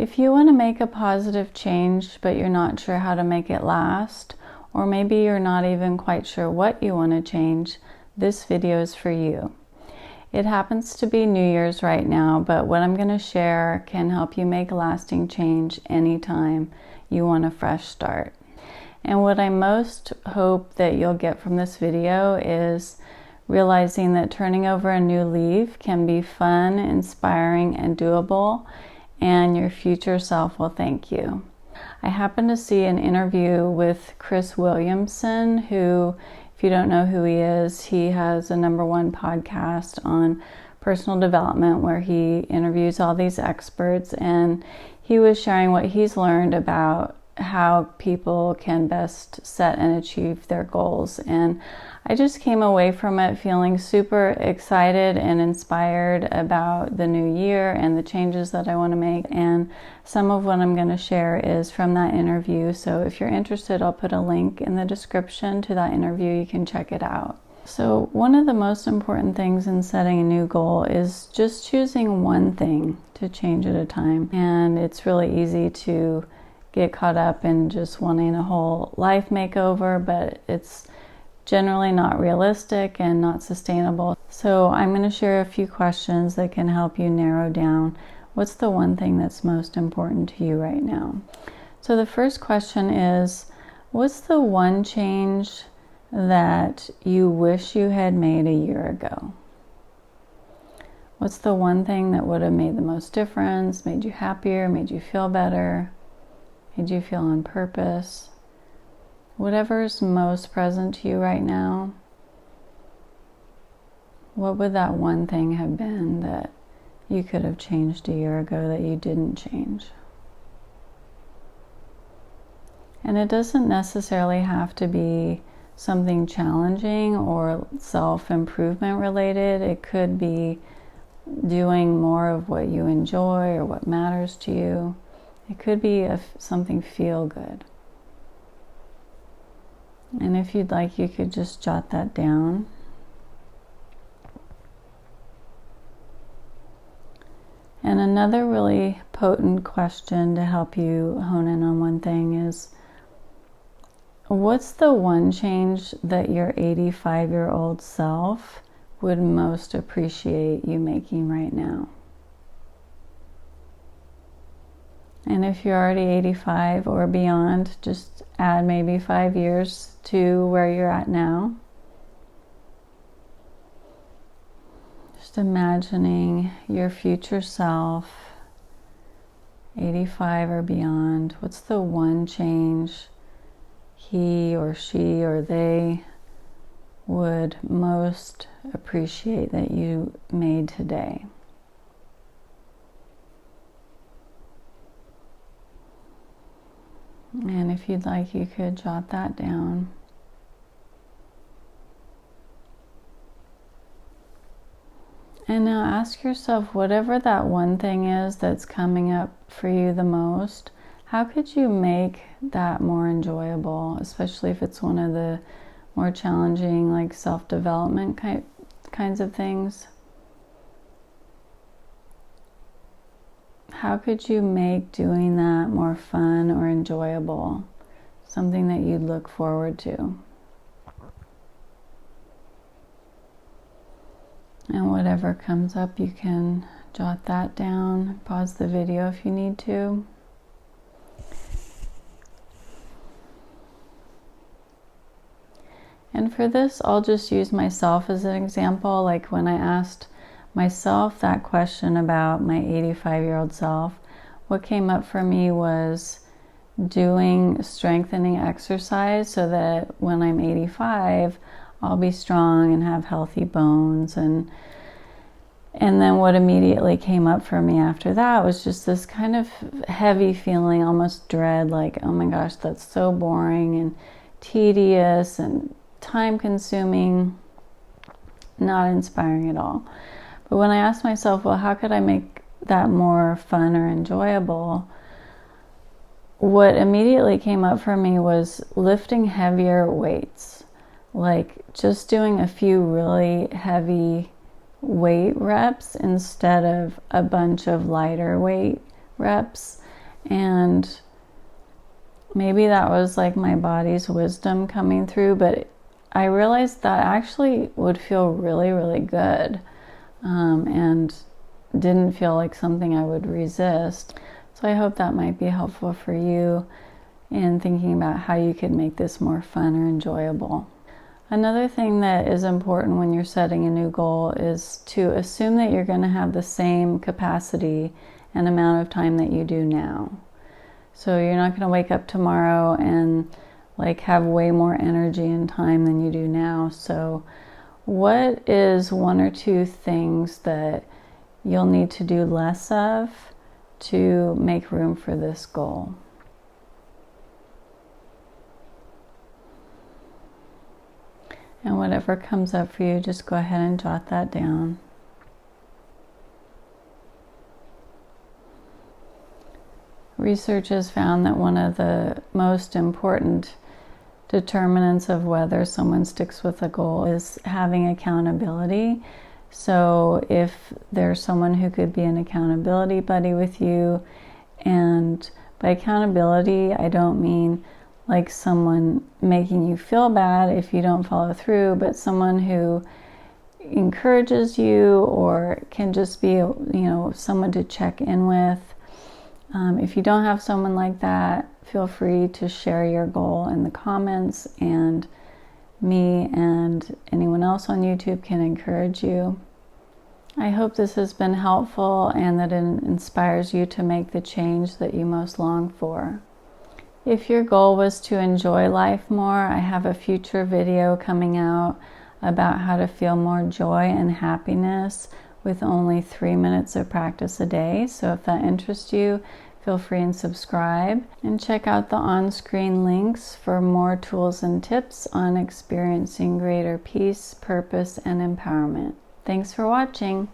If you want to make a positive change, but you're not sure how to make it last, or maybe you're not even quite sure what you want to change, this video is for you. It happens to be New Year's right now, but what I'm going to share can help you make lasting change anytime you want a fresh start. And what I most hope that you'll get from this video is realizing that turning over a new leaf can be fun, inspiring, and doable, and your future self will thank you. I happened to see an interview with Chris Williamson, who, if you don't know who he is, he has a #1 podcast on personal development where he interviews all these experts, and he was sharing what he's learned about how people can best set and achieve their goals. And I just came away from it feeling super excited and inspired about the new year and the changes that I want to make. And some of what I'm going to share is from that interview. So if you're interested, I'll put a link in the description to that interview. You can check it out. So one of the most important things in setting a new goal is just choosing one thing to change at a time. And it's really easy to get caught up in just wanting a whole life makeover, but it's generally not realistic and not sustainable. So I'm going to share a few questions that can help you narrow down what's the one thing that's most important to you right now. So the first question is, what's the one change that you wish you had made a year ago? What's the one thing that would have made the most difference, made you happier, made you feel better, made you feel on purpose? Whatever's most present to you right now, what would that one thing have been that you could have changed a year ago that you didn't change? And it doesn't necessarily have to be something challenging or self-improvement related. It could be doing more of what you enjoy or what matters to you. It could be something feel good. And if you'd like, you could just jot that down. And another really potent question to help you hone in on one thing is, what's the one change that your 85-year-old self would most appreciate you making right now? And if you're already 85 or beyond, just add maybe 5 years to where you're at now. Just imagining your future self, 85 or beyond. What's the one change he or she or they would most appreciate that you made today? And if you'd like, you could jot that down. And now ask yourself, whatever that one thing is that's coming up for you the most, how could you make that more enjoyable, especially if it's one of the more challenging, like self-development kinds of things? How could you make doing that more fun or enjoyable? Something that you'd look forward to. And whatever comes up, you can jot that down. Pause the video if you need to. And for this, I'll just use myself as an example. Like when I asked myself that question about my 85-year-old self, what came up for me was doing strengthening exercise so that when I'm 85, I'll be strong and have healthy bones. And then what immediately came up for me after that was just this kind of heavy feeling, almost dread, like, oh my gosh, that's so boring and tedious and time-consuming, not inspiring at all. But when I asked myself, well, how could I make that more fun or enjoyable? What immediately came up for me was lifting heavier weights, like just doing a few really heavy weight reps instead of a bunch of lighter weight reps. And maybe that was like my body's wisdom coming through, but I realized that actually would feel really, really good, and didn't feel like something I would resist. So I hope that might be helpful for you in thinking about how you could make this more fun or enjoyable. Another thing that is important when you're setting a new goal is to assume that you're going to have the same capacity and amount of time that you do now. So you're not going to wake up tomorrow and like have way more energy and time than you do now. So what is one or two things that you'll need to do less of to make room for this goal? And whatever comes up for you, just go ahead and jot that down. Research has found that one of the most important determinants of whether someone sticks with a goal is having accountability. So if there's someone who could be an accountability buddy with you, and by accountability, I don't mean like someone making you feel bad if you don't follow through, but someone who encourages you or can just be, someone to check in with. If you don't have someone like that, feel free to share your goal in the comments, and me and anyone else on YouTube can encourage you. I hope this has been helpful and that it inspires you to make the change that you most long for. If your goal was to enjoy life more, I have a future video coming out about how to feel more joy and happiness with only 3 minutes of practice a day. So if that interests you, feel free and subscribe, and check out the on-screen links for more tools and tips on experiencing greater peace, purpose, and empowerment. Thanks for watching.